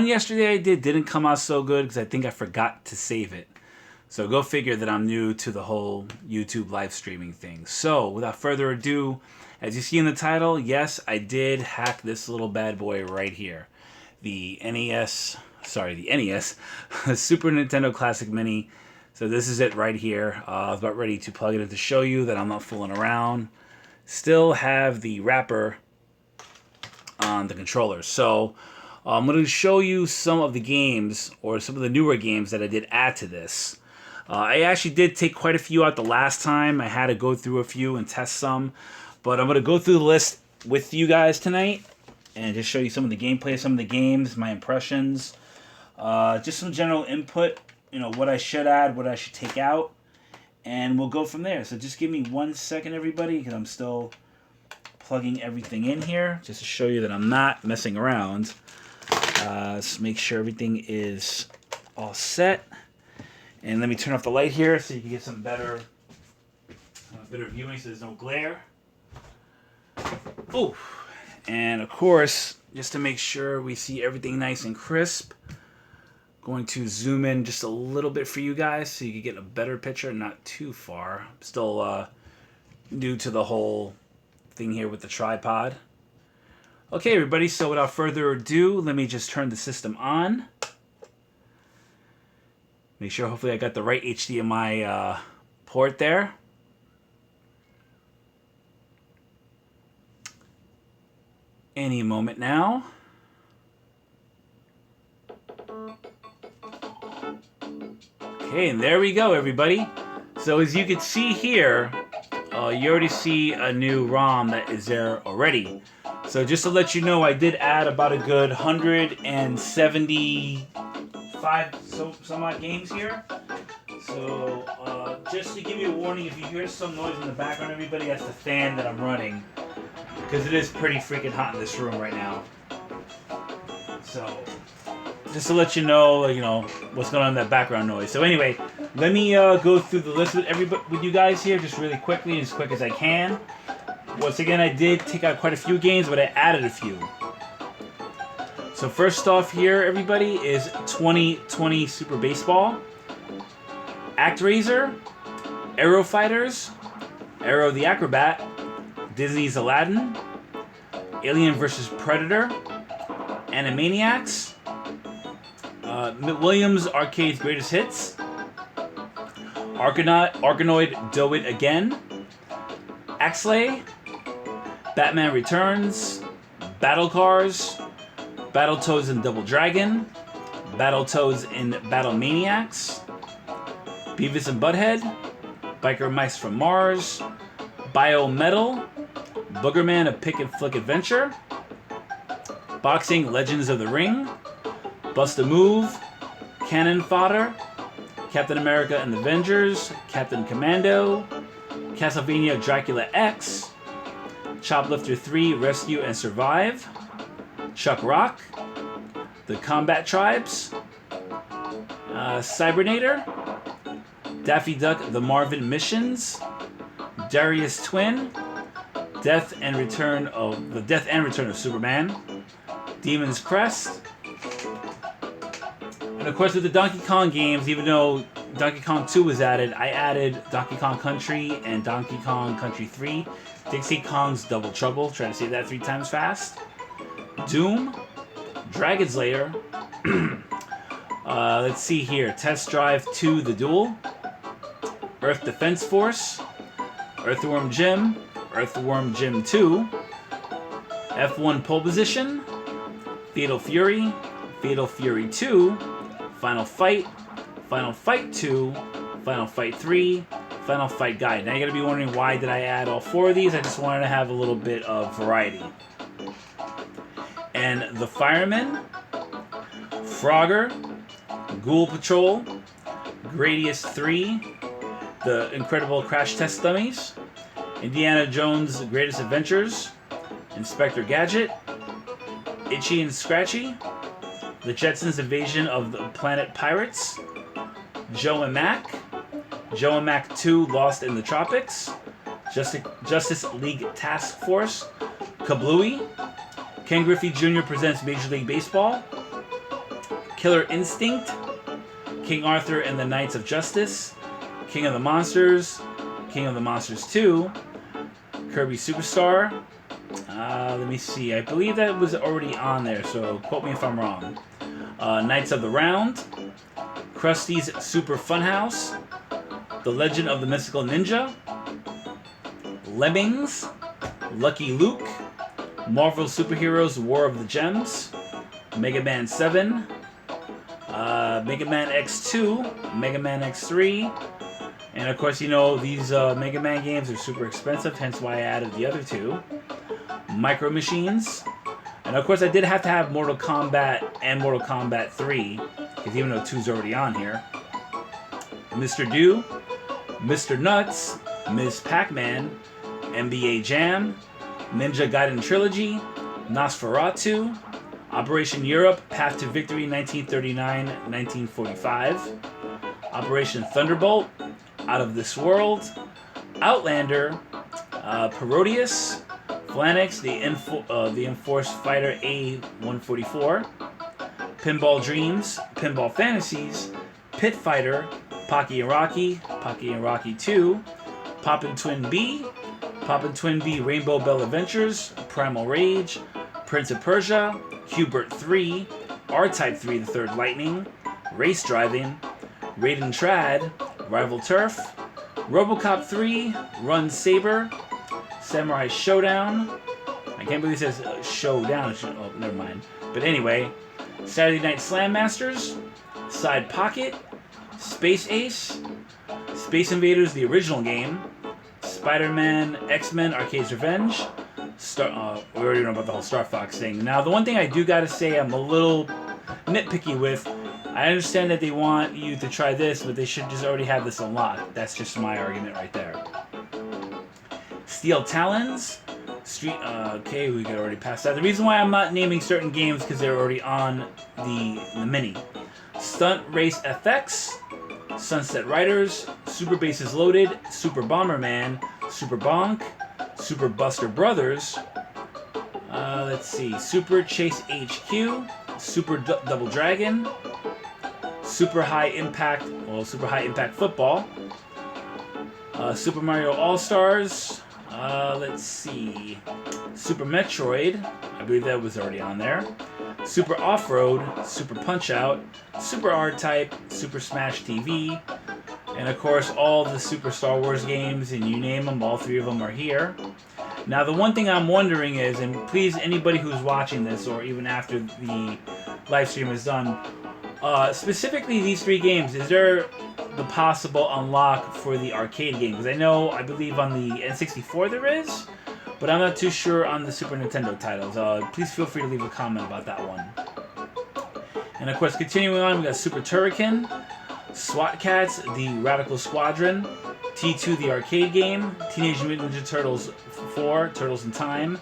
yesterday I didn't come out so good because I think I forgot to save it. So go figure that I'm new to the whole YouTube live streaming thing. So without further ado, as you see in the title, yes, I did hack this little bad boy right here. The NES, the Super Nintendo Classic Mini. So this is it right here. I was about ready to plug it in to show you that I'm not fooling around. Still have the wrapper on the controller. So I'm going to show you some of the games, or some of the newer games that I did add to this. I actually did take quite a few out the last time. I had to go through a few and test some. But I'm going to go through the list with you guys tonight and just show you some of the gameplay of some of the games, my impressions, just some general input, you know, what I should add, what I should take out, and we'll go from there. So just give me 1 second, everybody, because I'm still plugging everything in here just to show you that I'm not messing around. Let's make sure everything is all set. And let me turn off the light here so you can get some better viewing so there's no glare. Oh, and of course, just to make sure we see everything nice and crisp, going to zoom in just a little bit for you guys so you can get a better picture, not too far. I'm still new to the whole thing here with the tripod. Okay, everybody, so without further ado, let me just turn the system on. Make sure, hopefully, I got the right HDMI port there. Any moment now. Okay, and there we go, everybody. So as you can see here, you already see a new ROM that is there already. So just to let you know, I did add about a good 175 some odd games here. So just to give you a warning, if you hear some noise in the background, everybody, that's the fan that I'm running, because it is pretty freaking hot in this room right now. So just to let you know, what's going on in that background noise. So anyway, let me go through the list with you guys here, just really quickly, as quick as I can. Once again, I did take out quite a few games, but I added a few. So first off here, everybody, is 2020 Super Baseball, ActRaiser, Aero Fighters, Aero the Acrobat, Disney's Aladdin, Alien vs. Predator, Animaniacs, Williams Arcade's Greatest Hits, Arkanoid Do It Again, Axlay, Batman Returns, Battle Cars, Battletoads in Double Dragon, Battletoads in Battle Maniacs, Beavis and Butthead, Biker Mice from Mars, Biometal, Boogerman, A Pick and Flick Adventure, Boxing Legends of the Ring, Bust a Move, Cannon Fodder, Captain America and the Avengers, Captain Commando, Castlevania Dracula X, Choplifter 3 Rescue and Survive, Chuck Rock, The Combat Tribes, Cybernator, Daffy Duck The Marvin Missions, Darius Twin, Death and Return of Superman, Demon's Crest, and of course with the Donkey Kong games, even though Donkey Kong 2 was added, I added Donkey Kong Country and Donkey Kong Country 3, Dixie Kong's Double Trouble, try to say that 3 times fast, Doom, Dragon's Lair, let's see here, Test Drive 2 The Duel, Earth Defense Force, Earthworm Jim, Earthworm Jim 2, F1 Pole Position, Fatal Fury, Fatal Fury 2, Final Fight, Final Fight 2, Final Fight 3, Final Fight Guide. Now you're going to be wondering, why did I add all 4 of these? I just wanted to have a little bit of variety. And the Fireman, Frogger, Ghoul Patrol, Gradius 3, The Incredible Crash Test Dummies, Indiana Jones' Greatest Adventures, Inspector Gadget, Itchy and Scratchy, The Jetsons' Invasion of the Planet Pirates, Joe and Mac, Joe and Mac 2 Lost in the Tropics, Justice League Task Force, Kablooey, Ken Griffey Jr. presents Major League Baseball, Killer Instinct, King Arthur and the Knights of Justice, King of the Monsters, King of the Monsters 2, Kirby Superstar. Let me see. I believe that was already on there, so quote me if I'm wrong. Knights of the Round, Krusty's Super Funhouse, The Legend of the Mystical Ninja, Lemmings, Lucky Luke, Marvel Superheroes War of the Gems, Mega Man 7, Mega Man X2, Mega Man X3, and of course, you know, these Mega Man games are super expensive, hence why I added the other two. Micro Machines, and of course I did have to have Mortal Kombat and Mortal Kombat 3, because even though 2's already on here. Mr. Do, Mr. Nuts, Ms. Pac-Man, NBA Jam, Ninja Gaiden Trilogy, Nosferatu, Operation Europe, Path to Victory 1939-1945, Operation Thunderbolt, Out of This World, Outlander, Proteus, Phalanx, the Enforced Fighter A-144, Pinball Dreams, Pinball Fantasies, Pit Fighter, Pocky and Rocky 2, Poppin' Twin B, Poppin' Twin B Rainbow Bell Adventures, Primal Rage, Prince of Persia, Qbert 3, R-Type 3 The Third Lightning, Race Driving, Raiden Trad, Rival Turf, Robocop 3, Run Saber, Samurai Showdown. I can't believe it says Showdown. Oh, never mind. But anyway, Saturday Night Slam Masters, Side Pocket, Space Ace, Space Invaders, the original game, Spider-Man, X-Men, Arcade's Revenge. We already know about the whole Star Fox thing. Now, the one thing I do gotta say I'm a little nitpicky with, I understand that they want you to try this, but they should just already have this unlocked. That's just my argument right there. Steel Talons, okay, we could already pass that. The reason why I'm not naming certain games because they're already on the Mini. Stunt Race FX, Sunset Riders, Super Bases Loaded, Super Bomberman, Super Bonk, Super Buster Brothers, let's see, Super Chase HQ, Super Double Dragon, Super High Impact Football, Super Mario All-Stars, let's see, Super Metroid, I believe that was already on there, Super Off-Road, Super Punch-Out, Super R-Type, Super Smash TV, and of course all the Super Star Wars games, and you name them, all three of them are here. Now the one thing I'm wondering is, and please anybody who's watching this, or even after the live stream is done, specifically these three games, is there the possible unlock for the arcade game? Because I believe on the N64 there is, but I'm not too sure on the Super Nintendo titles. Please feel free to leave a comment about that one. And of course, continuing on, we got Super Turrican, SWAT Cats, the Radical Squadron, T2, the arcade game, Teenage Mutant Ninja Turtles 4, Turtles in Time,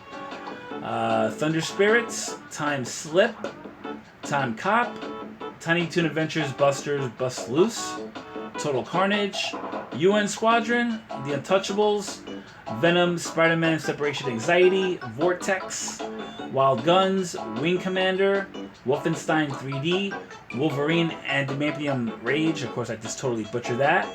Thunder Spirits, Time Slip, Time Cop, Tiny Toon Adventures, Busters, Bust Loose, Total Carnage, UN Squadron, The Untouchables, Venom, Spider-Man, Separation Anxiety, Vortex, Wild Guns, Wing Commander, Wolfenstein 3D, Wolverine, Adamantium Rage, of course I just totally butchered that,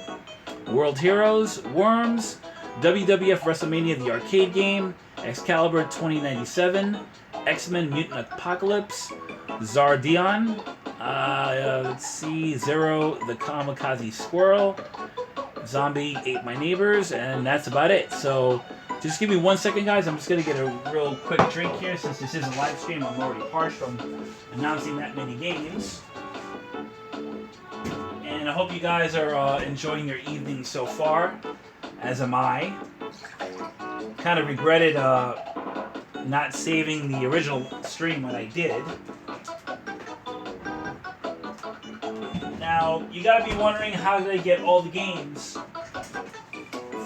World Heroes, Worms, WWF WrestleMania the arcade game, Excalibur 2097, X-Men Mutant Apocalypse, Zardion, let's see, Zero the Kamikaze Squirrel, Zombie Ate My Neighbors, and that's about it. So just give me 1 second, guys. I'm just going to get a real quick drink here since this is a live stream. I'm already parched from announcing that many games. And I hope you guys are enjoying your evening so far, as am I. Kind of regretted not saving the original stream when I did. Now, you gotta be wondering how did I get all the games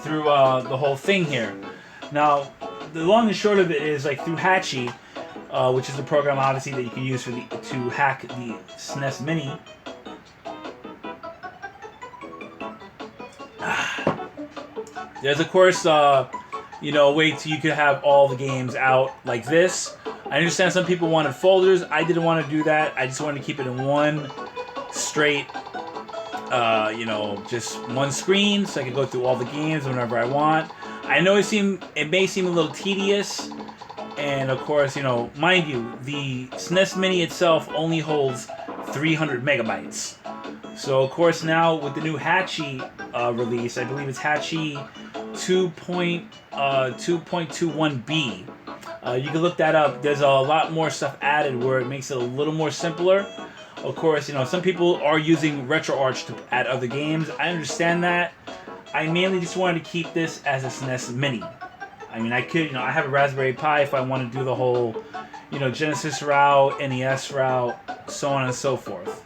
through the whole thing here. Now, the long and short of it is, like, through Hatchy, which is the program obviously that you can use to hack the SNES Mini. There's of course, a way you could have all the games out like this. I understand some people wanted folders. I didn't want to do that. I just wanted to keep it in one straight, you know, just one screen, so I could go through all the games whenever I want. I know it may seem a little tedious, and of course, you know, mind you, the SNES Mini itself only holds 300 megabytes. So of course now with the new Hatchie release, I believe it's Hatchie 2.21b. You can look that up. There's a lot more stuff added where it makes it a little more simpler. Of course, you know, some people are using RetroArch to add other games. I understand that. I mainly just wanted to keep this as a SNES Mini. I mean, I could, you know, I have a Raspberry Pi if I want to do the whole, you know, Genesis route, NES route, so on and so forth.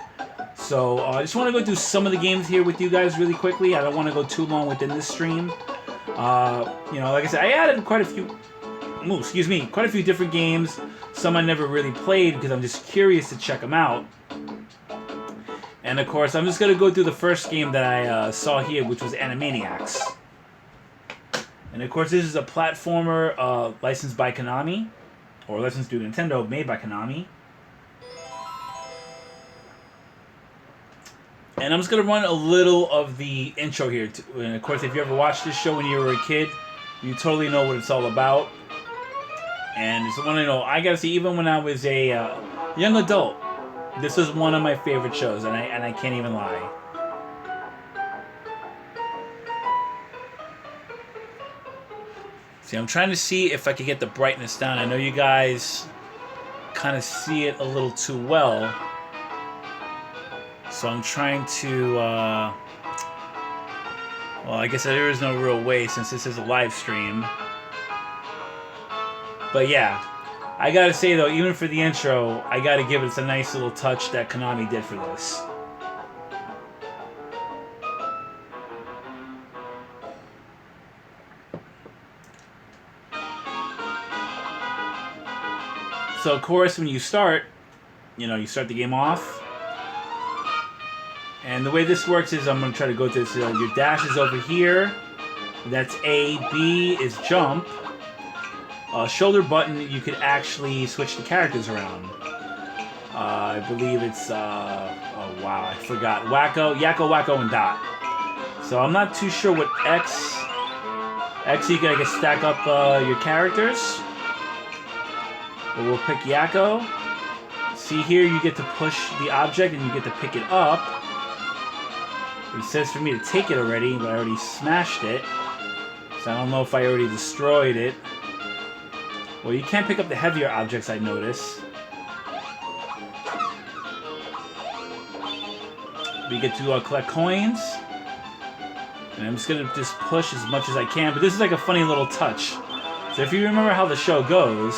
So I just want to go through some of the games here with you guys really quickly. I don't want to go too long within this stream. You know, like I said, I added quite a few different games. Some I never really played because I'm just curious to check them out. And of course, I'm just going to go through the first game that I saw here, which was Animaniacs. And of course, this is a platformer licensed by Konami, or licensed to Nintendo, made by Konami. And I'm just going to run a little of the intro here. And of course, if you ever watched this show when you were a kid, you totally know what it's all about. And it's one, you know, I got to see, even when I was a young adult, this was one of my favorite shows, and I can't even lie. See, I'm trying to see if I can get the brightness down. I know you guys kind of see it a little too well. So I'm trying to, well, I guess there is no real way since this is a live stream. But yeah, I gotta say though, even for the intro, I gotta give it a nice little touch that Konami did for this. So of course, when you start, you know, you start the game off. And the way this works is, I'm going to try to go to this, your dash is over here. That's A. B is jump. Shoulder button, you could actually switch the characters around. I believe it's, oh wow, I forgot. Wacko, Yakko, Wacko, and Dot. So I'm not too sure what X you can, I guess, stack up your characters. But we'll pick Yakko. See here, you get to push the object and you get to pick it up. It says for me to take it already, but I already smashed it. So I don't know if I already destroyed it. Well, you can't pick up the heavier objects, I notice. We get to collect coins. And I'm just going to just push as much as I can. But this is like a funny little touch. So if you remember how the show goes,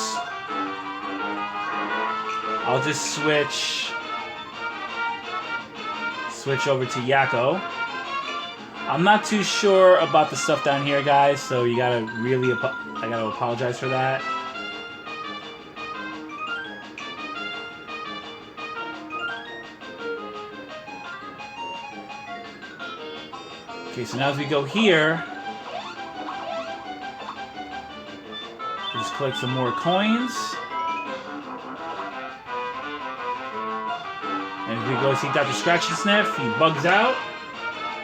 I'll just switch over to Yakko. I'm not too sure about the stuff down here, guys, so you gotta really, I gotta apologize for that. Okay, so now as we go here, just collect some more coins. And as we go see Dr. Scratch and Sniff, he bugs out,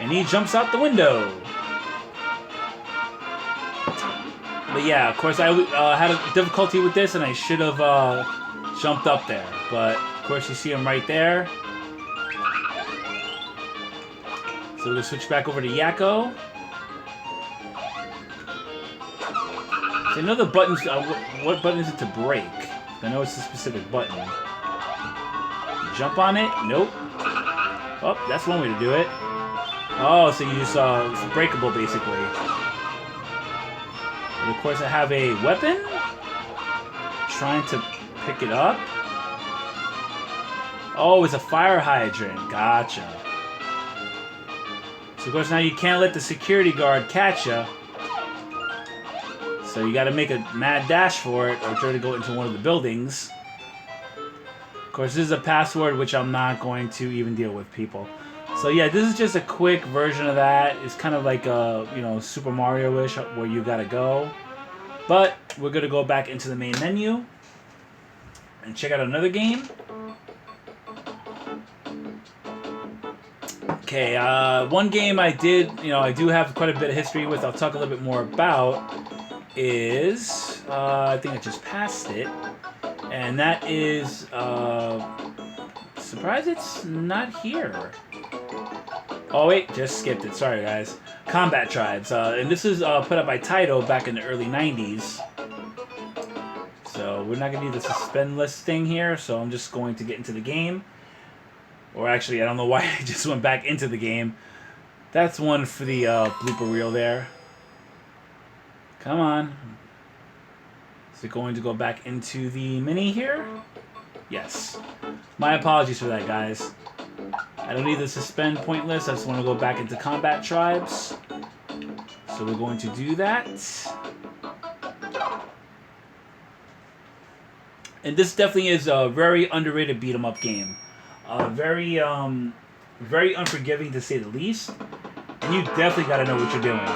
and he jumps out the window. But yeah, of course I had a difficulty with this, and I should have jumped up there. But of course you see him right there. So we're going to switch back over to Yakko. So I know the buttons, what button is it to break? I know it's a specific button. Jump on it? Nope. Oh, that's one way to do it. Oh, so you just, it's breakable basically. And of course I have a weapon. Trying to pick it up. Oh, it's a fire hydrant. Gotcha. So of course now you can't let the security guard catch you. So you gotta make a mad dash for it or try to go into one of the buildings. Of course, this is a password which I'm not going to even deal with, people. So yeah, this is just a quick version of that. It's kind of like a, you know, Super Mario-ish where you gotta go. But we're gonna go back into the main menu. and check out another game. Okay, one game I did, I do have quite a bit of history with, I'll talk a little bit more about, is, I think I just passed it, and that is, surprised it's not here. Oh wait, just skipped it, sorry guys. Combat Tribes, and this is put up by Taito back in the early 90s. So we're not going to do the suspend list thing here, so I'm just going to get into the game. Or actually, I don't know why I just went back into the game. That's one for the blooper reel there. Come on. Is it going to go back into the mini here? Yes. My apologies for that, guys. I don't need the suspend pointless. I just want to go back into Combat Tribes. So we're going to do that. And this definitely is a very underrated beat-em-up game. Very unforgiving to say the least, and you definitely got to know what you're doing.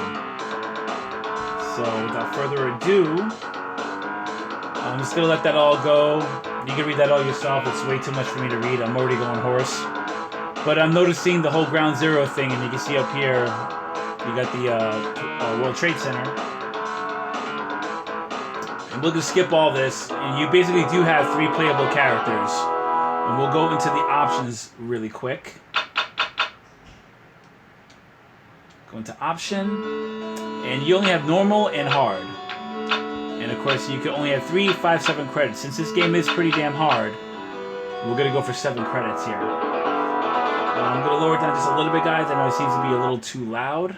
So without further ado, I'm just gonna let that all go. You can read that all yourself. It's way too much for me to read. I'm already going hoarse. But I'm noticing the whole Ground Zero thing, and you can see up here, you got the World Trade Center. And we'll just skip all this, and you basically do have 3 playable characters. And we'll go into the options really quick. Go into option, and you only have normal and hard. And of course, you can only have 3, 5, 7 credits. Since this game is pretty damn hard, we're gonna go for 7 credits here. I'm gonna lower it down just a little bit, guys. I know it seems to be a little too loud.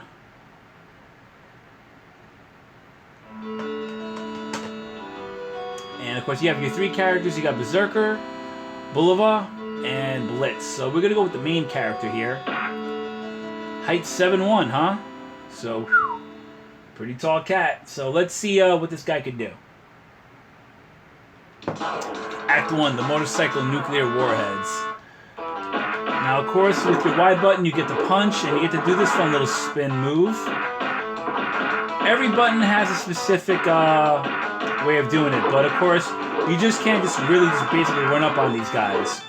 And of course, you have your 3 characters. You got Berserker, Boulevard, and Blitz. So we're gonna go with the main character here. Height 7'1", huh? So, pretty tall cat. So let's see what this guy can do. Act 1, the motorcycle nuclear warheads. Now, of course, with your Y button, you get to punch, and you get to do this fun little spin move. Every button has a specific way of doing it, but of course, you just can't just basically run up on these guys.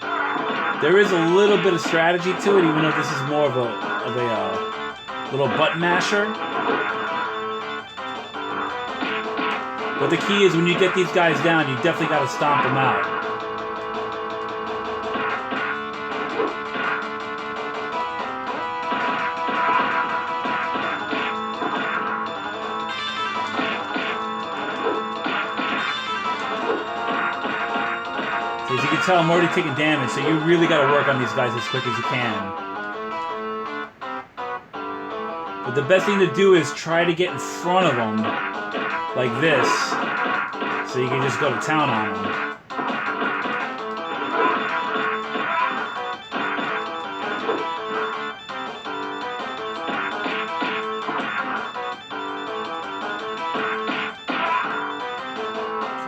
There is a little bit of strategy to it, even though this is more of a little button masher. But the key is when you get these guys down, you definitely got to stomp them out. As you can tell, I'm already taking damage, so you really got to work on these guys as quick as you can. But the best thing to do is try to get in front of them, like this, so you can just go to town on them.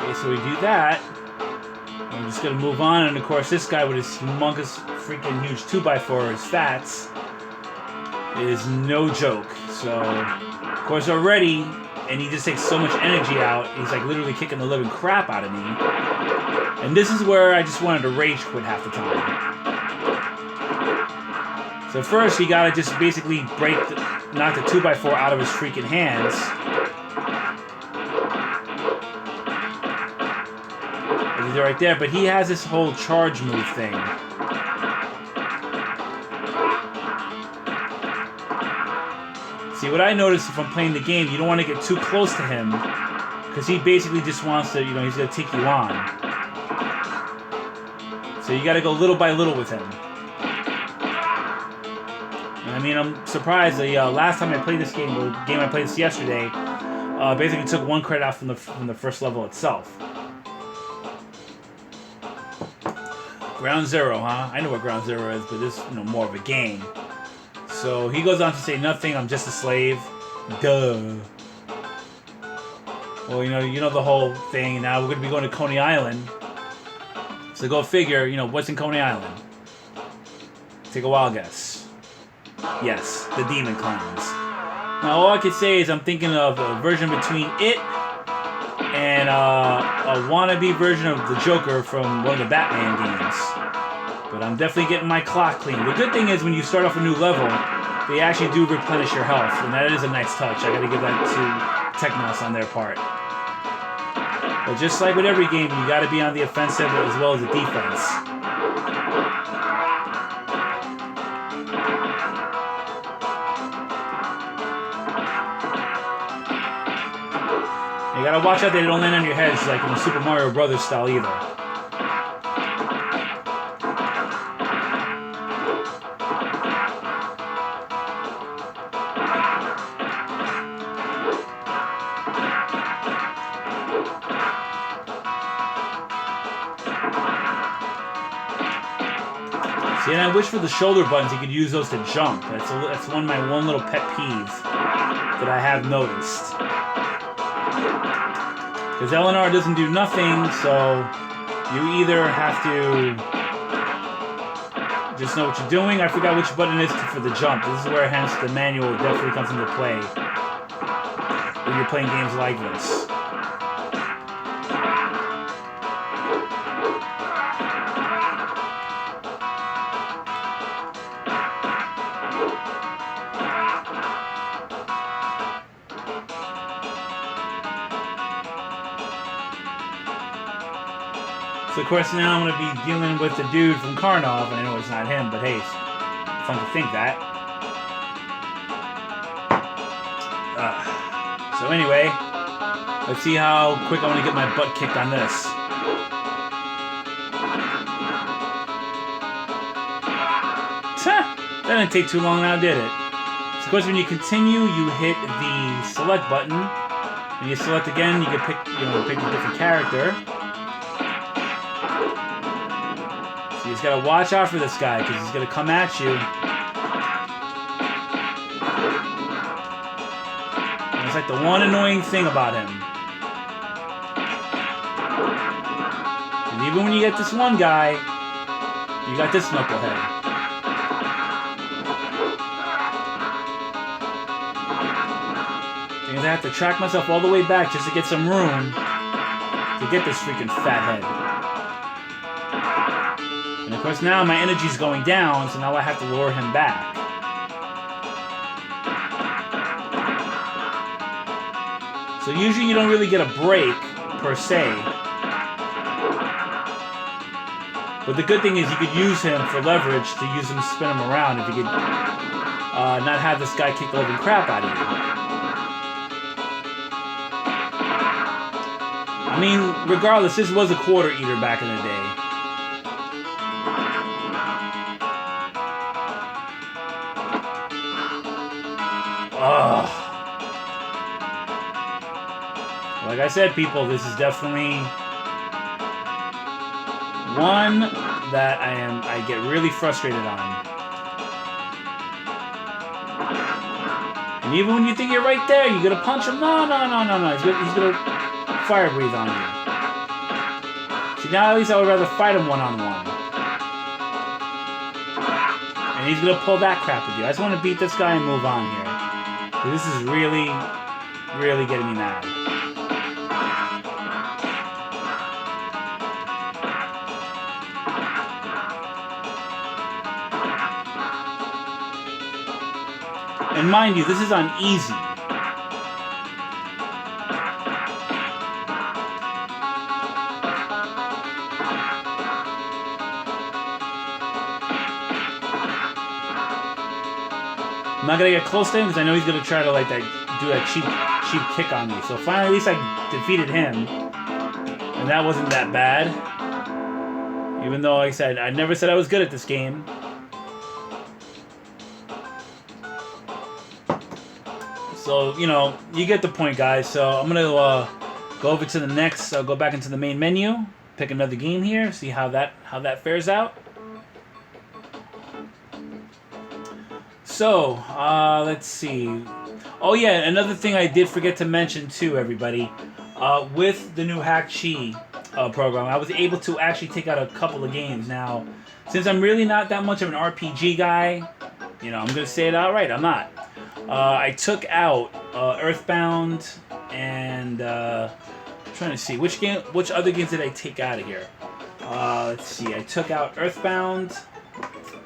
Okay, so we do that. I'm just going to move on, and of course this guy with his humongous freaking huge 2x4, his fats, is no joke. So, of course already, and he just takes so much energy out, he's like literally kicking the living crap out of me. And this is where I just wanted to rage quit half the time. So first you gotta just basically knock the 2x4 out of his freaking hands. Right there, but he has this whole charge move thing. See, what I noticed if I'm playing the game, you don't want to get too close to him, because he basically just wants to, he's going to take you on. So you got to go little by little with him. And I mean, I'm surprised. The last time I played this game, the game I played this yesterday, basically took 1 credit out from the first level itself. Ground Zero, huh? I know what Ground Zero is, but this is more of a game. So he goes on to say, "Nothing, I'm just a slave." Duh. Well, you know the whole thing. Now we're going to be going to Coney Island. So go figure, what's in Coney Island? Take a wild guess. Yes, the Demon Clowns. Now all I could say is I'm thinking of a version between it and a wannabe version of the Joker from one of the Batman games. But I'm definitely getting my clock clean. The good thing is when you start off a new level, they actually do replenish your health, and that is a nice touch. I gotta give that to Technos on their part. But just like with every game, you gotta be on the offensive as well as the defense. You gotta watch out that they don't land on your heads like in the Super Mario Brothers style either. See, and I wish for the shoulder buttons you could use those to jump. That's one little pet peeve that I have noticed. Because LNR doesn't do nothing, so you either have to just know what you're doing. I forgot which button it is for the jump. This is where, hence, the manual definitely comes into play when you're playing games like this. So of course now I'm going to be dealing with the dude from Karnov, and I know it's not him, but hey, it's fun to think that. So anyway, let's see how quick I want to get my butt kicked on this. That didn't take too long now, did it? So of course when you continue, you hit the select button. When you select again, you can pick, pick a different character. You just gotta watch out for this guy, because he's gonna come at you. And it's like the one annoying thing about him. And even when you get this one guy, you got this knucklehead. And I have to track myself all the way back just to get some room to get this freaking fathead. And of course now my energy's going down, so now I have to lure him back. So usually you don't really get a break, per se. But the good thing is you could use him for leverage to use him to spin him around if you could not have this guy kick the living crap out of you. I mean, regardless, this was a quarter eater back in the day. Ugh. Like I said, people, this is definitely one that I get really frustrated on. And even when you think you're right there, you're gonna punch him. No. He's gonna fire breathe on you. See, now at least I would rather fight him one-on-one. And he's gonna pull that crap with you. I just want to beat this guy and move on here. This is really, really getting me mad. And mind you, this is on easy. I'm not gonna get close to him because I know he's gonna try to like do that cheap kick on me. So finally, at least I defeated him, and that wasn't that bad. Even though, like I said, I never said I was good at this game. So you get the point, guys. So I'm gonna go over to the next. I'll go back into the main menu, pick another game here, see how that fares out. So, let's see. Oh yeah, another thing I did forget to mention too, everybody. With the new Hack Chi program, I was able to actually take out a couple of games. Now, since I'm really not that much of an RPG guy, I'm going to say it outright, I'm not. I took out Earthbound and trying to see which other games did I take out of here. Let's see. I took out Earthbound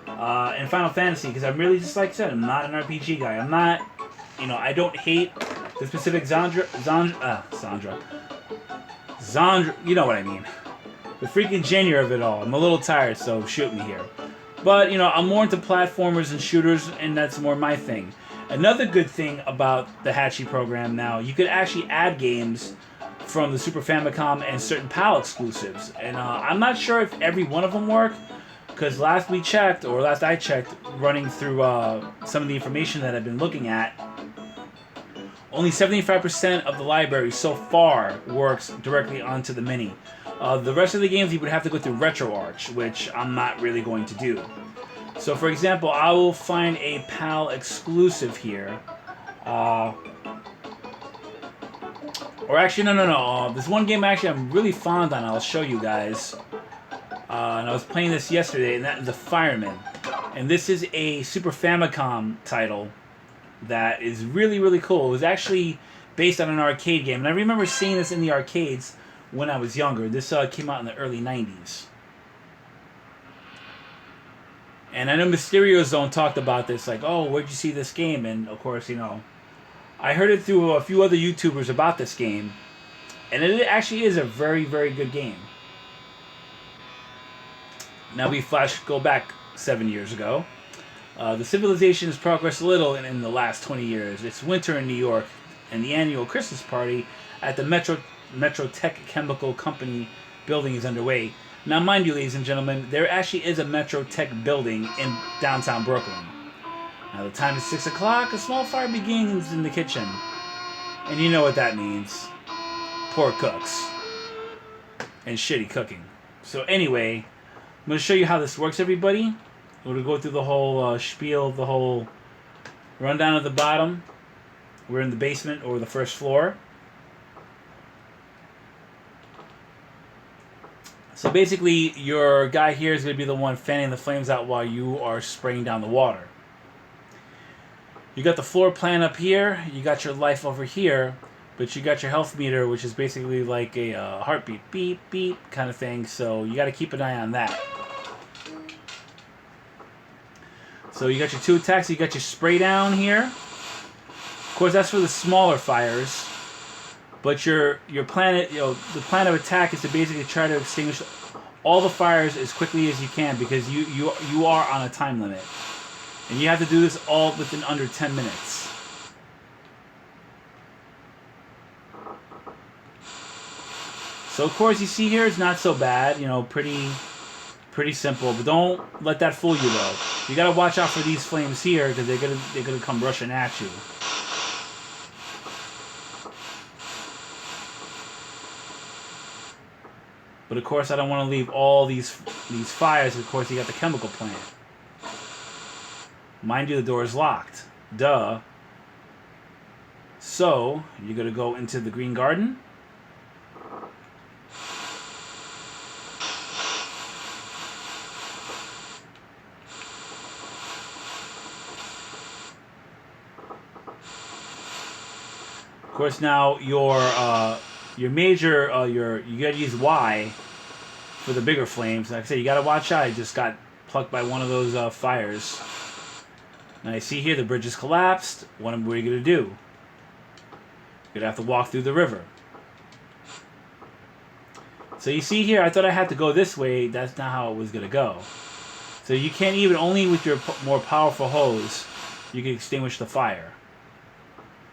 and Final Fantasy because I'm really, just like I said, I'm not an RPG guy. I'm not, I don't hate the specific Zandra. You know what I mean. The freaking genre of it all. I'm a little tired, so shoot me here. But, I'm more into platformers and shooters, and that's more my thing. Another good thing about the Hachi program now, you could actually add games from the Super Famicom and certain PAL exclusives. And I'm not sure if every one of them work, because last I checked, running through some of the information that I've been looking at, only 75% of the library so far works directly onto the Mini. The rest of the games you would have to go through RetroArch, which I'm not really going to do. So for example, I will find a PAL exclusive here. Or actually, no. There's one game actually I'm really fond on. I'll show you guys. And I was playing this yesterday, and that is the Fireman. And this is a Super Famicom title that is really, really cool. It was actually based on an arcade game. And I remember seeing this in the arcades when I was younger. This came out in the early 90s. And I know Mysterio Zone talked about this, like, oh, where'd you see this game? And, of course, I heard it through a few other YouTubers about this game. And it actually is a very, very good game. Now we go back 7 years ago. The civilization has progressed a little in the last 20 years. It's winter in New York, and the annual Christmas party at the Metro Tech Chemical Company building is underway. Now, mind you, ladies and gentlemen, there actually is a Metro Tech building in downtown Brooklyn. Now, the time is 6 o'clock. A small fire begins in the kitchen. And you know what that means. Poor cooks. And shitty cooking. So anyway, I'm going to show you how this works, everybody. We're going to go through the whole spiel, the whole rundown at the bottom. We're in the basement or the first floor. So basically, your guy here is going to be the one fanning the flames out while you are spraying down the water. You got the floor plan up here, you got your life over here, but you got your health meter, which is basically like a heartbeat, beep, beep kind of thing, so you got to keep an eye on that. So you got your 2 attacks, you got your spray down here. Of course, that's for the smaller fires. But your plan, the plan of attack is to basically try to extinguish all the fires as quickly as you can, because you are on a time limit, and you have to do this all within under 10 minutes. So of course you see here it's not so bad, pretty simple. But don't let that fool you though. You gotta watch out for these flames here, because they're gonna come rushing at you. But of course, I don't want to leave all these fires. Of course, you got the chemical plant. Mind you, the door is locked. Duh. So, you're going to go into the green garden. Of course, now your major, you gotta use Y for the bigger flames. Like I said, you gotta watch out. I just got plucked by one of those fires. Now you see here the bridge is collapsed. What are you gonna do? You're gonna have to walk through the river. So you see here, I thought I had to go this way. That's not how it was gonna go. So you can't even, only with your more powerful hose, you can extinguish the fire.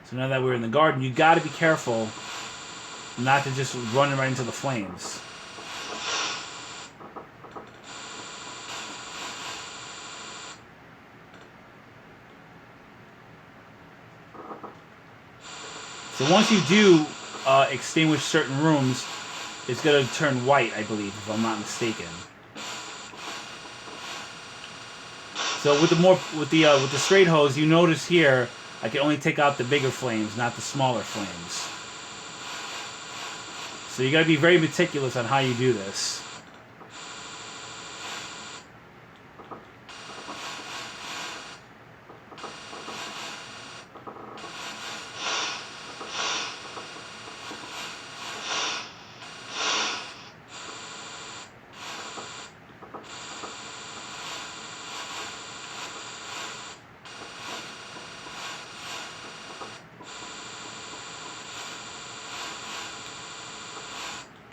So now that we're in the garden, you gotta be careful not to just run right into the flames. So once you do extinguish certain rooms, it's going to turn white, I believe, if I'm not mistaken. So with the straight hose, you notice here, I can only take out the bigger flames, not the smaller flames. So you got to be very meticulous on how you do this.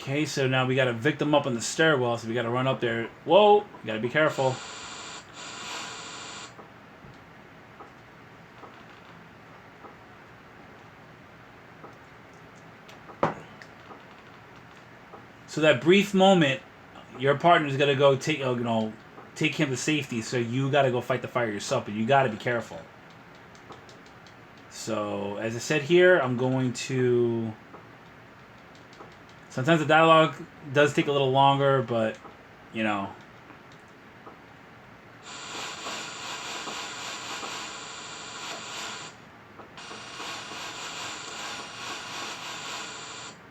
Okay, so now we got a victim up on the stairwell, so we got to run up there. Whoa! You got to be careful. So that brief moment, your partner's got to go take, take him to safety, so you got to go fight the fire yourself, but you got to be careful. So, as I said here, I'm going to... Sometimes the dialogue does take a little longer, but, you know...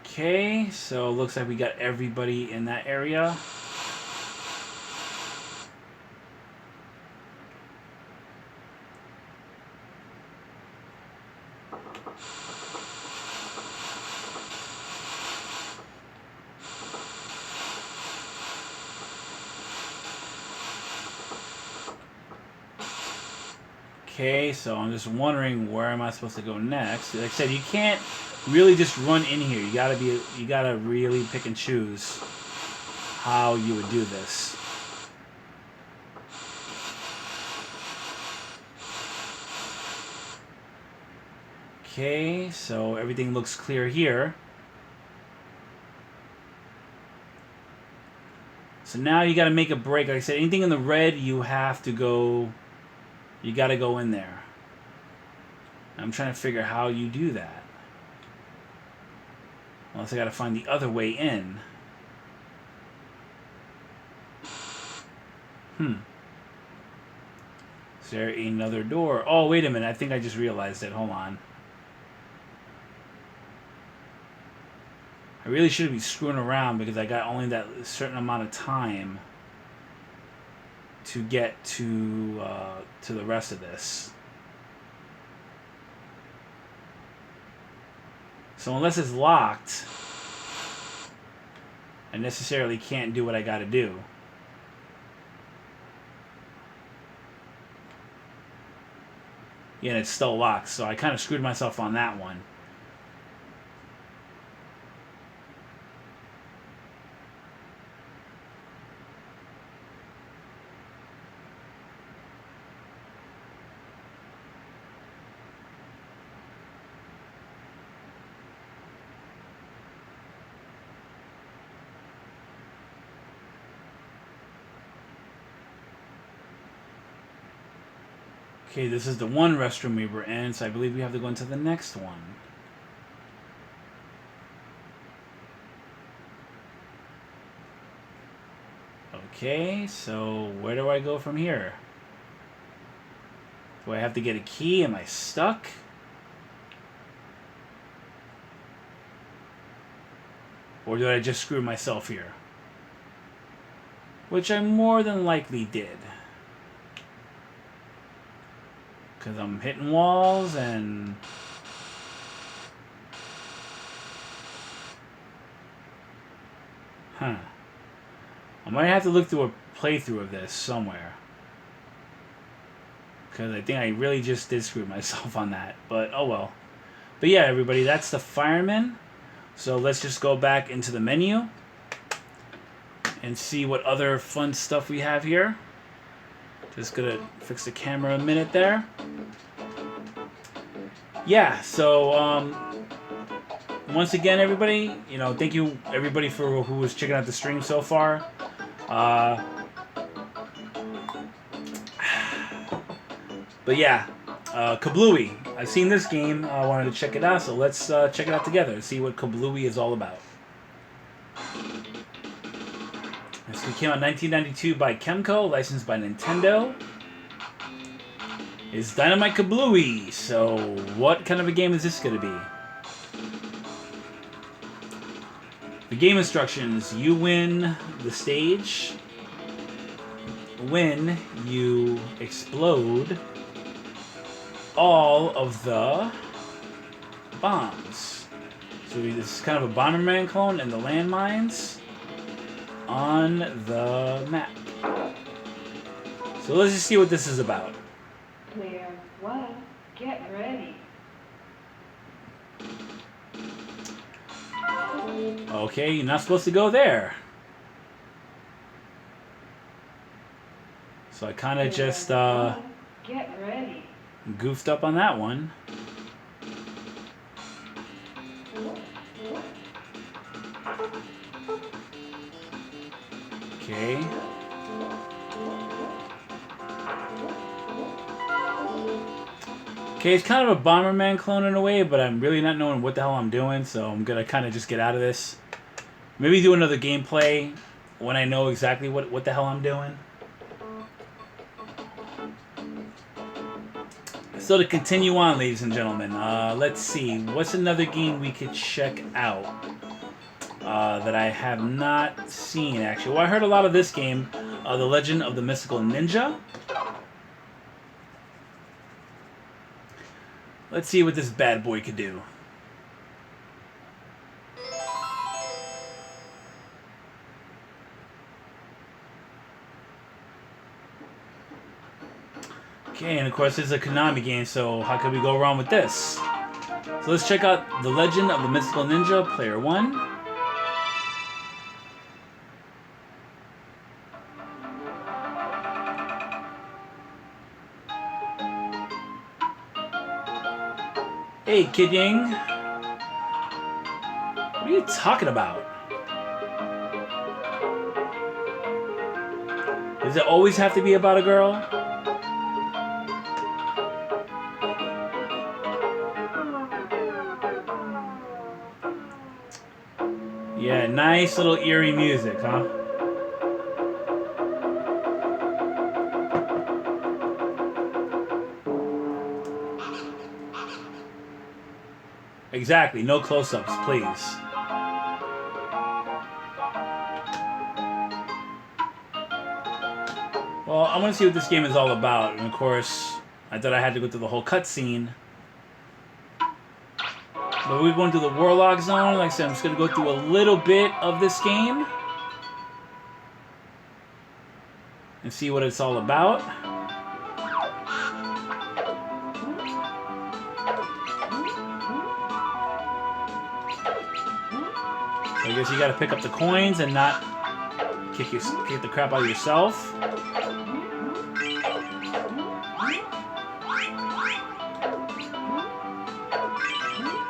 Okay, so it looks like we got everybody in that area. Okay, so I'm just wondering where am I supposed to go next. Like I said, you can't really just run in here. You gotta really pick and choose how you would do this. Okay, so everything looks clear here. So now you gotta make a break. Like I said, anything in the red, you have to go. You gotta go in there. I'm trying to figure how you do that. Unless I gotta find the other way in. Is there another door? Oh, wait a minute. I think I just realized it. Hold on. I really shouldn't be screwing around because I got only that certain amount of time to get to the rest of this. So unless it's locked, I necessarily can't do what I gotta do. Yeah, and it's still locked, so I kind of screwed myself on that one. Okay, this is the one restroom we were in, so I believe we have to go into the next one. Okay, so where do I go from here? Do I have to get a key? Am I stuck? Or did I just screw myself here? Which I more than likely did. Because I'm hitting walls and... Huh. I might have to look through a playthrough of this somewhere. Because I think I really just did screw myself on that. But, oh well. But yeah, everybody, that's the Fireman. So let's just go back into the menu. And see what other fun stuff we have here. Just gonna fix the camera a minute there. Yeah, so once again, everybody, you know, thank you everybody for who was checking out the stream so far. But yeah, Kablooey. I've seen this game. I wanted to check it out, so let's check it out together and see what Kablooey is all about. This game came out in 1992 by Capcom, licensed by Nintendo. It's Dynamite Kablooey. So, what kind of a game is this going to be? The game instructions: you win the stage when you explode all of the bombs. So this is kind of a Bomberman clone, and the landmines on the map. So let's just see what this is about. Player 1, get ready. Okay, you're not supposed to go there. So I kind of just Get ready. goofed up on that one. Okay. Okay, it's kind of a Bomberman clone in a way, but I'm really not knowing what the hell I'm doing, so I'm gonna kind of just get out of this. Maybe do another gameplay when I know exactly what the hell I'm doing. So to continue on, ladies and gentlemen, let's see. What's another game we could check out that I have not seen, actually? Well, I heard a lot of this game, The Legend of the Mystical Ninja. Let's see what this bad boy could do. Okay, and of course this is a Konami game, so how could we go wrong with this? So let's check out The Legend of the Mystical Ninja, Player 1. Hey, Kid Yang. What are you talking about? Does it always have to be about a girl? Yeah, nice little eerie music, huh? Exactly, no close-ups, please. Well, I want to see what this game is all about, and of course, I thought I had to go through the whole cutscene. But we're going to the Warlock Zone. Like I said, I'm just going to go through a little bit of this game and see what it's all about. So I guess you got to pick up the coins and not kick the crap out of yourself.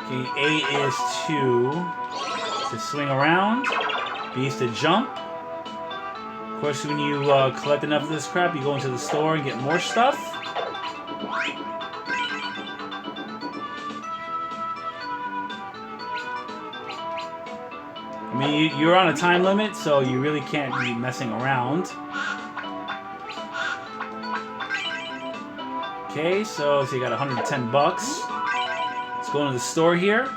Okay, A is to swing around. B is to jump. Of course, when you collect enough of this crap, you go into the store and get more stuff. I mean, you're on a time limit, so you really can't be messing around. Okay, so you got 110 bucks. Let's go into the store here.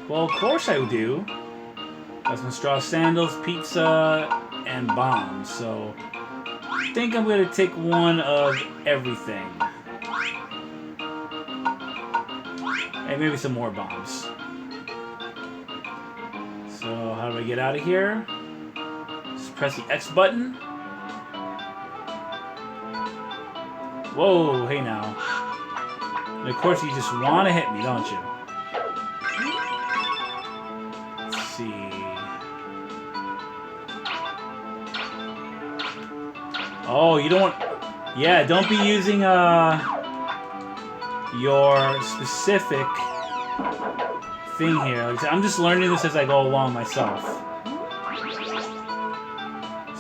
Well, of course I do. Got some straw sandals, pizza, and bombs. So I think I'm gonna take one of everything. And maybe some more bombs. So how do I get out of here? Just press the X button. Whoa, hey now. And of course you just want to hit me, don't you? Let's see. Oh, you don't want... Yeah, don't be using your specific thing here. Like I said, I'm just learning this as I go along myself.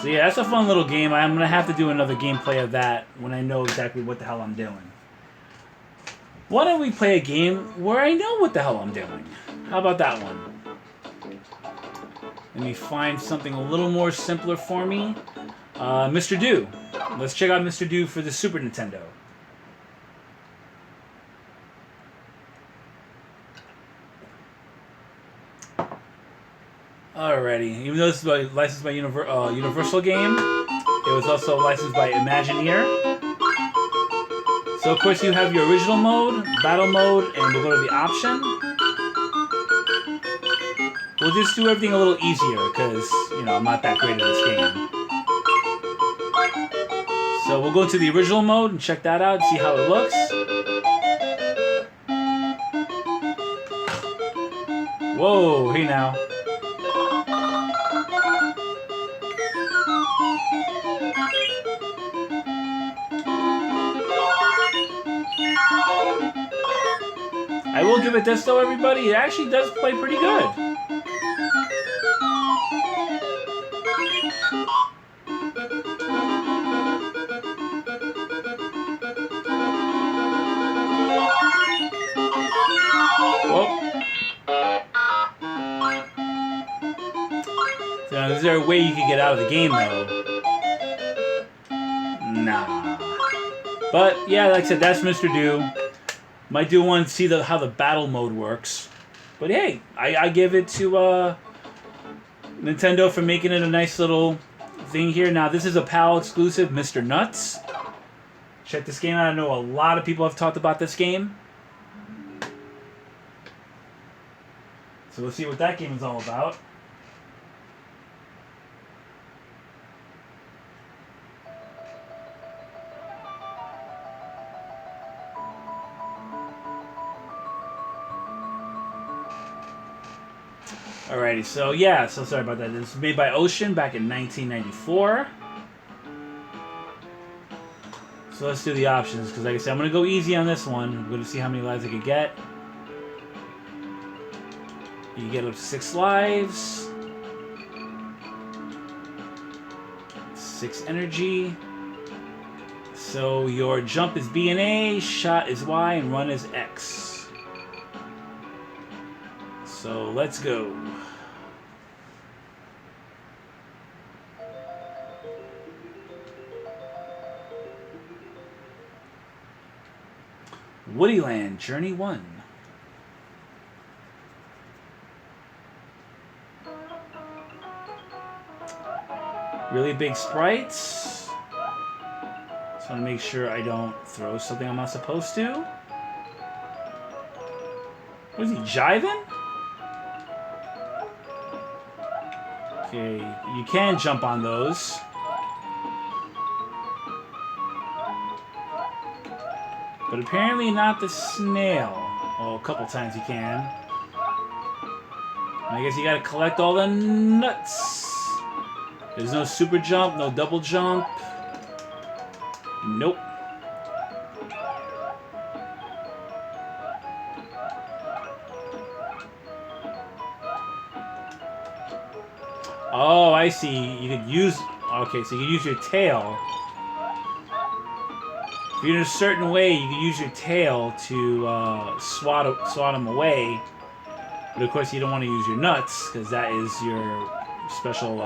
So yeah, that's a fun little game. I'm going to have to do another gameplay of that when I know exactly what the hell I'm doing. Why don't we play a game where I know what the hell I'm doing? How about that one? Let me find something a little more simpler for me. Mr. Do. Let's check out Mr. Do for the Super Nintendo. Alrighty, even though this is licensed by Universal Game, it was also licensed by Imagineer. So of course you have your original mode, battle mode, and we'll go to the option. we'll just do everything a little easier because, you know, I'm not that great at this game. So we'll go to the original mode and check that out and see how it looks. Whoa, hey now. I will give it this though, everybody. It actually does play pretty good. So, is there a way you can get out of the game though? Nah. But yeah, like I said, that's Mr. Do. Might do want to see how the battle mode works. But hey, I give it to Nintendo for making it a nice little thing here. Now this is a PAL exclusive, Mr. Nuts. Check this game out. I know a lot of people have talked about this game. So let's see what that game is all about. Alrighty, so yeah, so sorry about that. This was made by Ocean back in 1994. So let's do the options, because like I said, I'm going to go easy on this one. I'm going to see how many lives I can get. You get up to 6 lives. 6 energy. So your jump is B and A, shot is Y, and run is X. So let's go. Woodyland Journey 1. Really big sprites. Just want to make sure I don't throw something I'm not supposed to. What is he, jiving? Okay, you can jump on those. But apparently not the snail. Oh, a couple times you can. I guess you gotta collect all the nuts. There's no super jump, no double jump. Nope. Oh, I see. You could use... Okay, so you could use your tail. If you're in a certain way, you can use your tail to swat them away. But of course, you don't want to use your nuts, because that is your special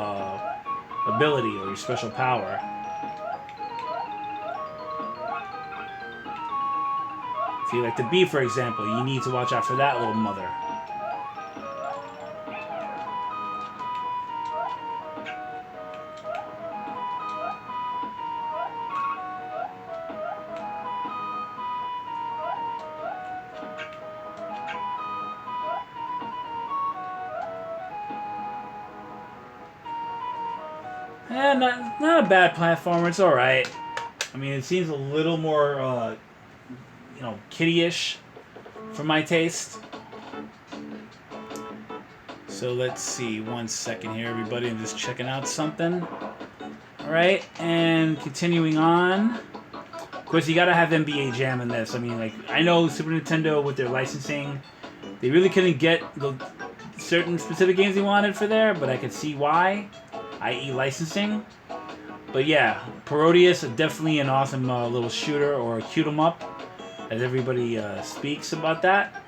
ability or your special power. If you like the bee, for example, you need to watch out for that little mother. Not a bad platformer. It's all right. I mean, it seems a little more, you know, kiddie-ish for my taste. So let's see. 1 second here, everybody. I'm just checking out something. All right, and continuing on. Of course, you gotta have NBA Jam in this. I mean, like, I know Super Nintendo with their licensing, they really couldn't get the certain specific games they wanted for there, but I could see why, i.e. licensing. But yeah, Proteus is definitely an awesome little shooter or cute 'em up, as everybody speaks about that.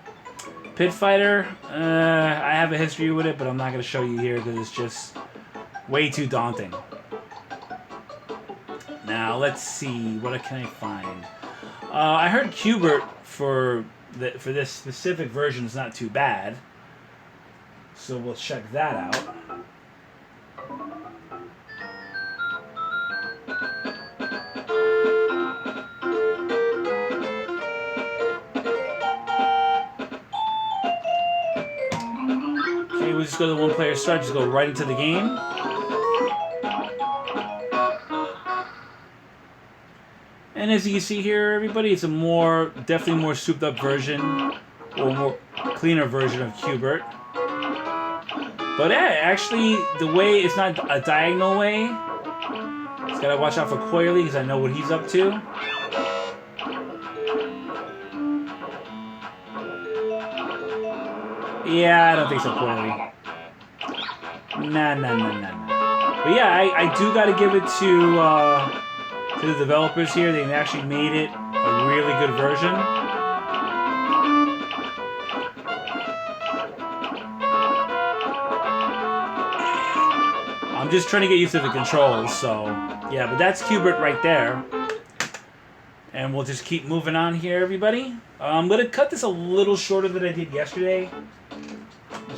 Pit Fighter, I have a history with it, but I'm not going to show you here because it's just way too daunting. Now, let's see, what can I find? I heard Qbert for this specific version is not too bad, so we'll check that out. we'll just go to the one-player start. Just go right into the game. And as you can see here, everybody, it's a definitely more souped-up version, or more cleaner version of Qbert. But yeah, actually, the way it's not a diagonal way. Just gotta watch out for Coily because I know what he's up to. Yeah, I don't think so, Coily. Nah. But yeah, I do gotta give it to the developers here. They actually made it a really good version. I'm just trying to get used to the controls, so yeah, but that's Qbert right there. And we'll just keep moving on here, everybody. I'm going to cut this a little shorter than I did yesterday,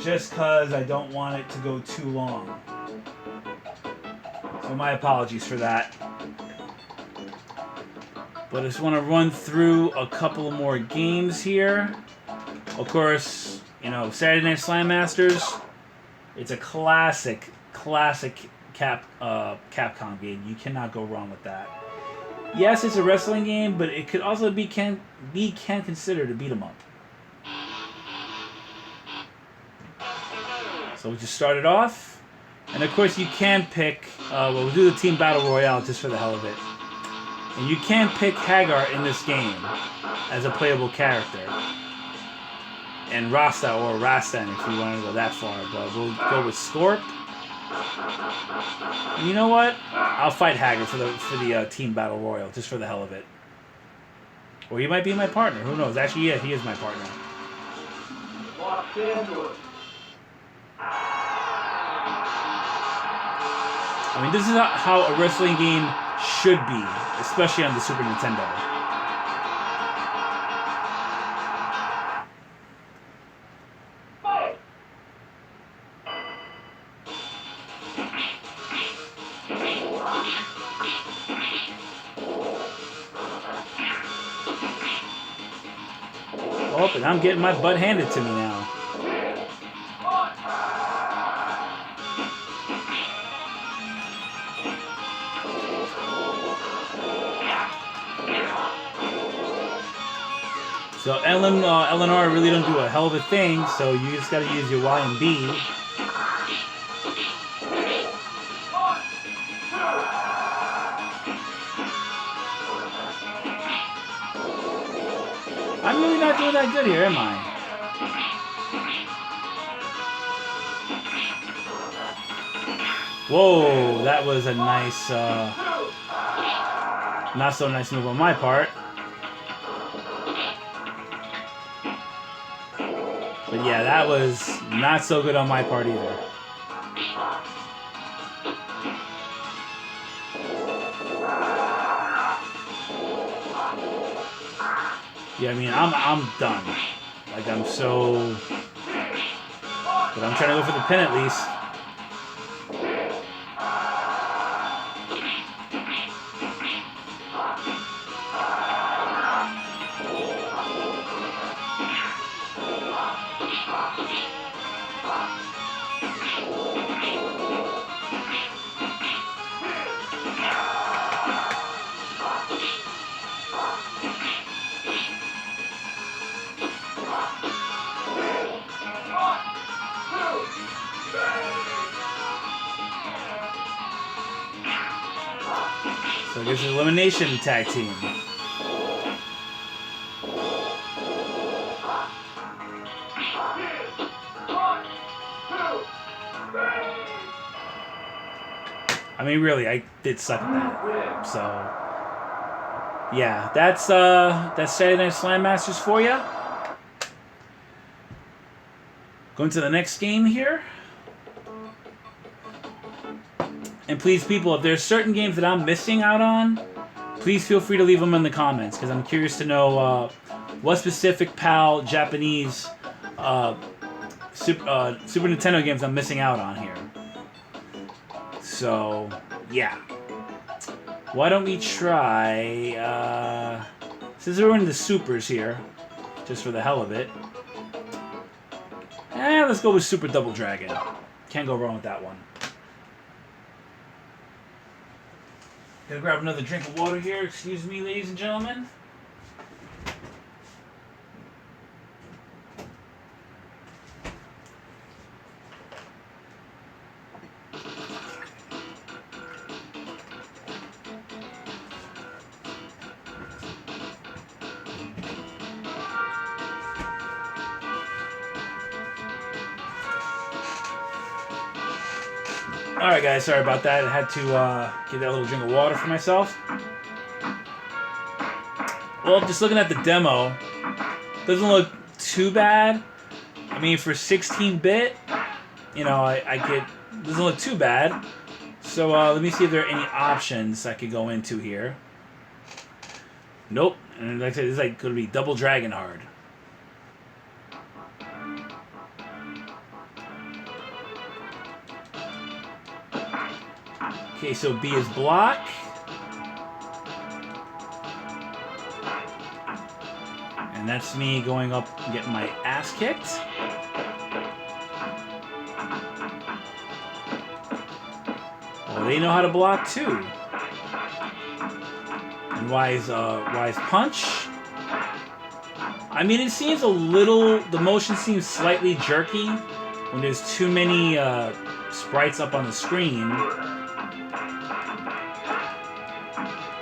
just because I don't want it to go too long. So my apologies for that. But I just want to run through a couple of more games here. Of course, you know, Saturday Night Slam Masters. It's a classic Capcom game. You cannot go wrong with that. Yes, it's a wrestling game, but it could also be considered a beat 'em up. So we just started off, and of course you can pick. We'll do the Team Battle Royale just for the hell of it, and you can pick Hagar in this game as a playable character, and Rasta or Rastan if you want to go that far. But we'll go with Scorp. And you know what? I'll fight Hagar for the Team Battle Royal just for the hell of it. Or he might be my partner. Who knows? Actually, yeah, he is my partner. I mean, this is how a wrestling game should be, especially on the Super Nintendo. Oh, and I'm getting my butt handed to me now. So LNR really don't do a hell of a thing, so you just gotta use your Y and B. I'm really not doing that good here, am I? Whoa, that was a nice, not so nice move on my part. But yeah, that was not so good on my part either. Yeah, I mean, I'm done. Like, I'm so... But I'm trying to go for the pin at least. So this is elimination tag team. I mean, really, I did suck at that. So, yeah, that's Saturday Night Slam Masters for you. Going to the next game here. And please, people, if there's certain games that I'm missing out on, please feel free to leave them in the comments, because I'm curious to know what specific PAL Japanese Super Nintendo games I'm missing out on here. So, yeah. Why don't we try... since we're in the Supers here, just for the hell of it. Let's go with Super Double Dragon. Can't go wrong with that one. Gonna grab another drink of water here. Excuse me, ladies and gentlemen. Alright guys, sorry about that. I had to get that little drink of water for myself. Well, just looking at the demo, doesn't look too bad. I mean, for 16-bit, you know, I get, doesn't look too bad. So let me see if there are any options I could go into here. Nope. And like I said, this is like going to be Double Dragon hard. Okay, so B is block. And that's me going up and getting my ass kicked. Well, they know how to block too. And Y is punch. I mean, it seems a little, the motion seems slightly jerky when there's too many sprites up on the screen.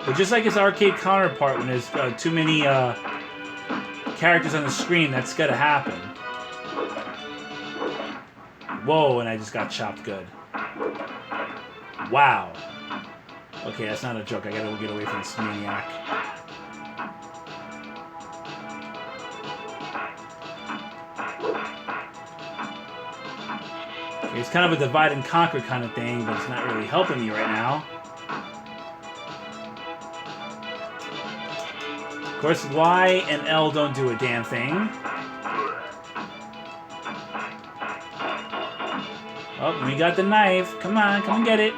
But just like its arcade counterpart, when there's too many characters on the screen, that's gotta happen. Whoa, and I just got chopped good. Wow. Okay, that's not a joke. I gotta get away from this maniac. Okay, it's kind of a divide and conquer kind of thing, but it's not really helping me right now. Of course, Y and L don't do a damn thing. Oh, we got the knife. Come on, come and get it.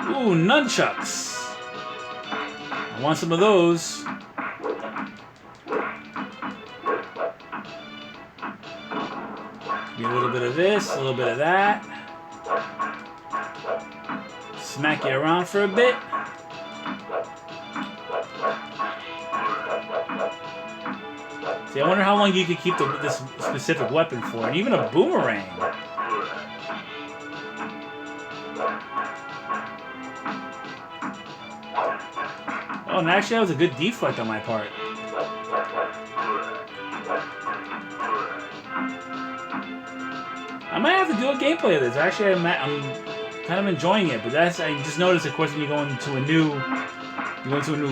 Ooh, nunchucks. I want some of those. A little bit of this, a little bit of that. Smack you around for a bit. See, I wonder how long you could keep this specific weapon for, and even a boomerang. Oh, and actually that was a good deflect on my part. I might have to do a gameplay of this. Actually, I'm kind of enjoying it, but that's, I just noticed, of course, when you go into a new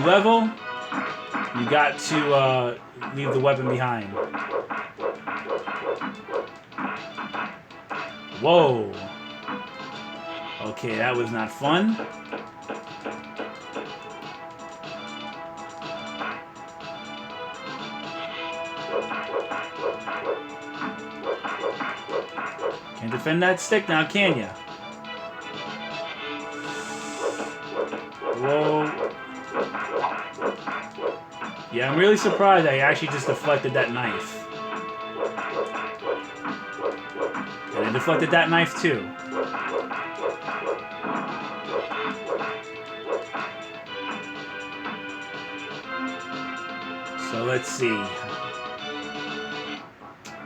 level, you got to leave the weapon behind. Whoa. Okay, that was not fun. Can't defend that stick now, can ya? Whoa. Yeah, I'm really surprised I actually just deflected that knife. And I deflected that knife too. So let's see.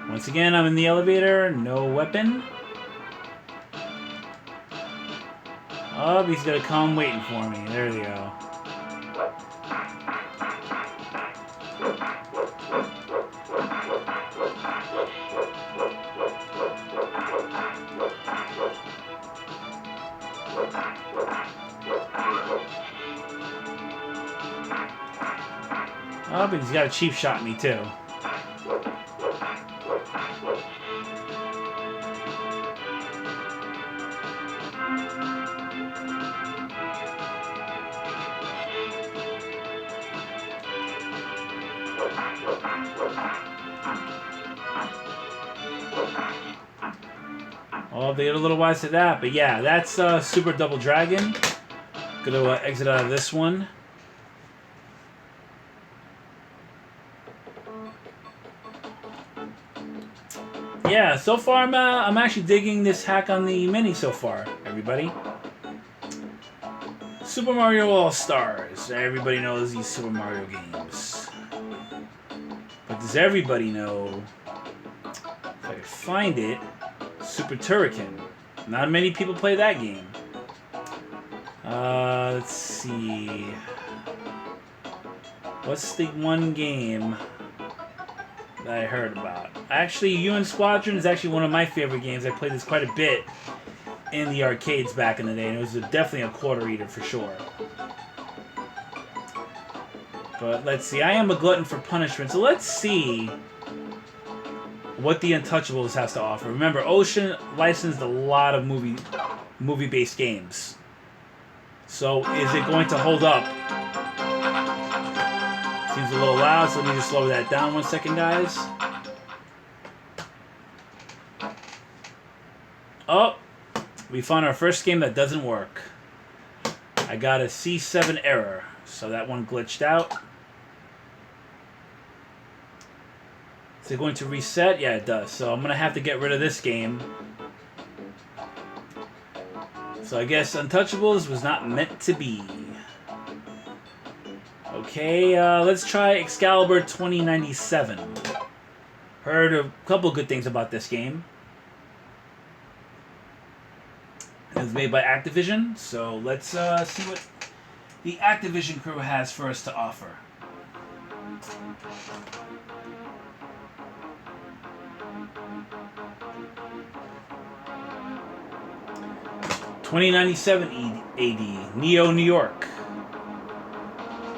Once again, I'm in the elevator, no weapon. Oh, he's gonna come waiting for me. There we go. Oh, but he's got a cheap shot at me too. Oh, they get a little wise to that, but yeah, that's Super Double Dragon. Gonna exit out of this one. Yeah, so far I'm actually digging this hack on the Mini so far, everybody. Super Mario All-Stars. Everybody knows these Super Mario games. But does everybody know, if I can find it, Super Turrican? Not many people play that game. Let's see. What's the one game that I heard about? Actually, UN Squadron is actually one of my favorite games. I played this quite a bit in the arcades back in the day, and it was definitely a quarter eater for sure. But let's see. I am a glutton for punishment, so let's see what the Untouchables has to offer. Remember, Ocean licensed a lot of movie-based games. So, is it going to hold up? Seems a little loud, so let me just slow that down 1 second, guys. Oh, we found our first game that doesn't work. I got a C7 error, so that one glitched out. Is it going to reset? Yeah, it does. So I'm going to have to get rid of this game. So I guess Untouchables was not meant to be. Okay, let's try Excalibur 2097. Heard a couple good things about this game. It was made by Activision, so let's see what the Activision crew has for us to offer. (2097 AD) Neo, New York.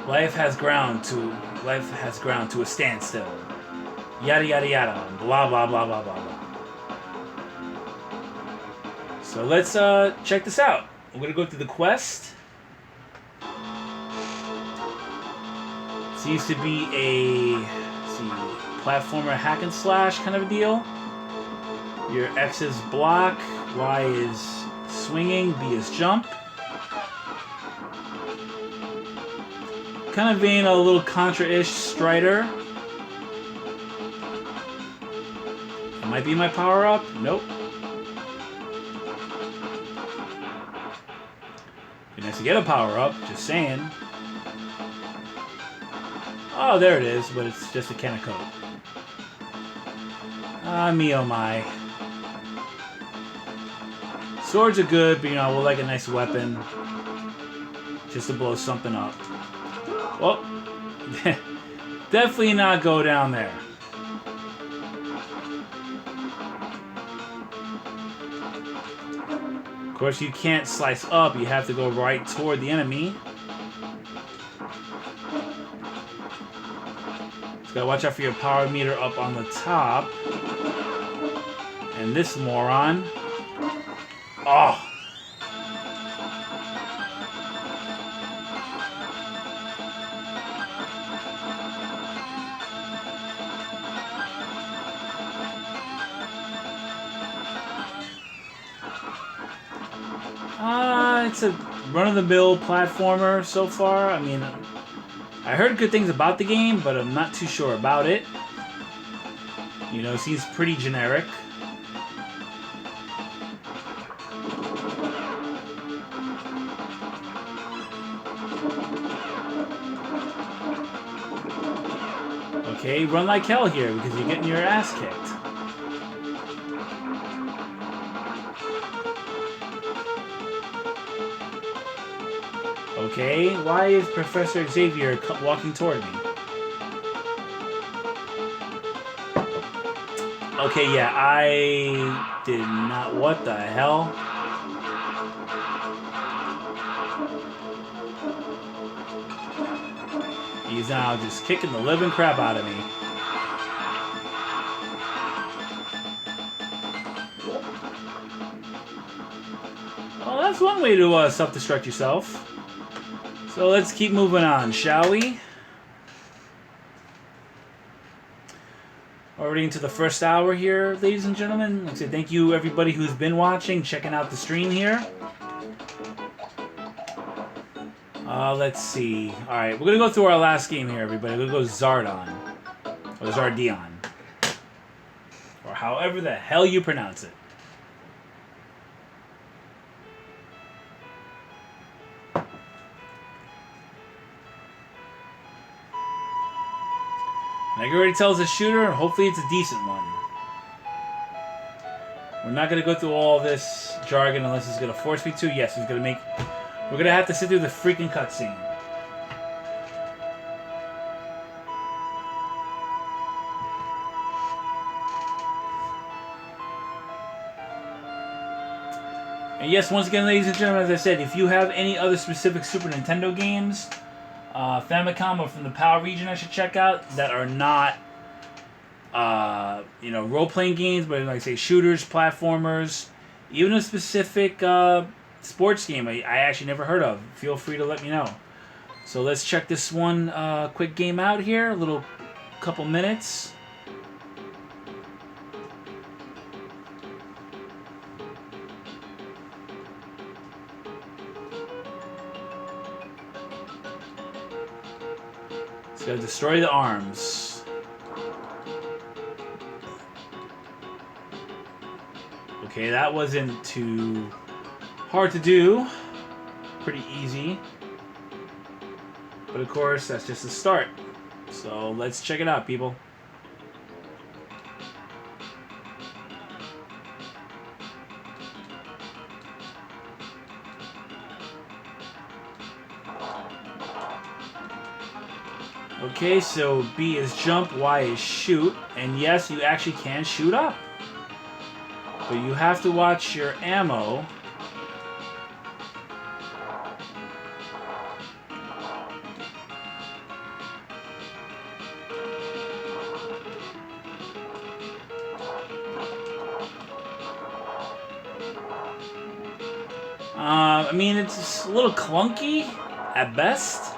Life has ground to a standstill. Yada yada yada. Blah blah blah blah blah blah. So let's check this out. I'm gonna go through the quest. Seems to be a platformer hack and slash kind of a deal. Your X is block, Y is swinging, B is jump. Kind of being a little Contra-ish Strider. That might be my power-up. Nope. Be nice to get a power-up, just saying. Oh, there it is, but it's just a can of Coke. Ah, me oh my. Swords are good, but you know, we'll like a nice weapon. Just to blow something up. Well, definitely not go down there. Of course, you can't slice up. You have to go right toward the enemy. Just gotta watch out for your power meter up on the top. And this moron. Oh! It's a run-of-the-mill platformer so far. I mean, I heard good things about the game, but I'm not too sure about it. You know, it seems pretty generic. Okay, run like hell here because you're getting your ass kicked. Okay, why is Professor Xavier walking toward me? Okay, yeah, I did not... What the hell? He's now just kicking the living crap out of me. Well, that's one way to self-destruct yourself. So let's keep moving on, shall we? Already into the first hour here, ladies and gentlemen. Like I said, thank you everybody who's been watching, checking out the stream here. Let's see. Alright, we're going to go through our last game here, everybody. We're going to go Zardon. Or Zardion. Or however the hell you pronounce it. I can already tell it's a shooter, and hopefully it's a decent one. We're not going to go through all this jargon unless it's going to force me to. Yes, it's going to make... We're going to have to sit through the freaking cutscene. And yes, once again, ladies and gentlemen, as I said, if you have any other specific Super Nintendo games, Famicom or from the PAL region I should check out that are not, role-playing games, but like I say, shooters, platformers, even a specific sports game I actually never heard of, feel free to let me know. So let's check this one quick game out here, a little couple minutes. It's gotta destroy the arms. Okay, that wasn't too hard to do. Pretty easy. But of course, that's just the start. So let's check it out, people. Okay, so B is jump, Y is shoot, and yes, you actually can shoot up. But you have to watch your ammo. I mean, it's a little clunky at best.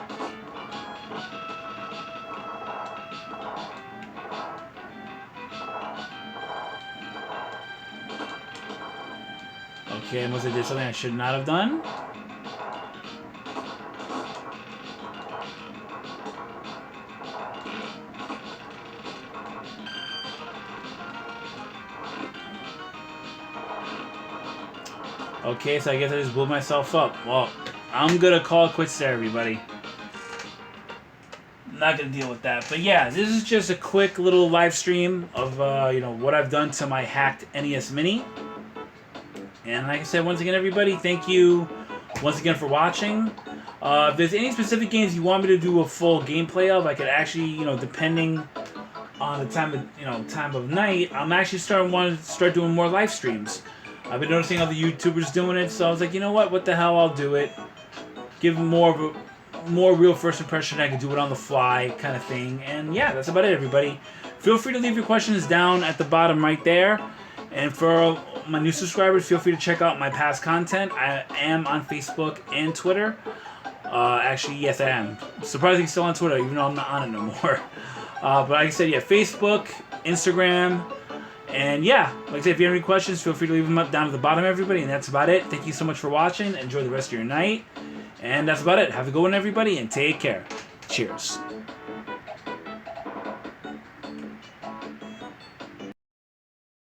Okay, unless I did something I should not have done. Okay, so I guess I just blew myself up. Well, I'm gonna call it quits there, everybody. I'm not gonna deal with that. But yeah, this is just a quick little live stream of what I've done to my hacked NES Mini. And like I said, once again, everybody, thank you once again for watching. If there's any specific games you want me to do a full gameplay of, I could actually, depending on the time of night, I'm actually wanting to start doing more live streams. I've been noticing other YouTubers doing it, so I was like, you know what the hell, I'll do it. Give them more real first impression. I can do it on the fly kind of thing. And yeah, that's about it, everybody. Feel free to leave your questions down at the bottom right there. And for my new subscribers, feel free to check out my past content. I am on Facebook and Twitter. Actually, yes, I am. Surprisingly, still on Twitter, even though I'm not on it no more. But like I said, yeah, Facebook, Instagram, and yeah, like I said, if you have any questions, feel free to leave them up down at the bottom, everybody. And that's about it. Thank you so much for watching. Enjoy the rest of your night. And that's about it. Have a good one, everybody, and take care. Cheers.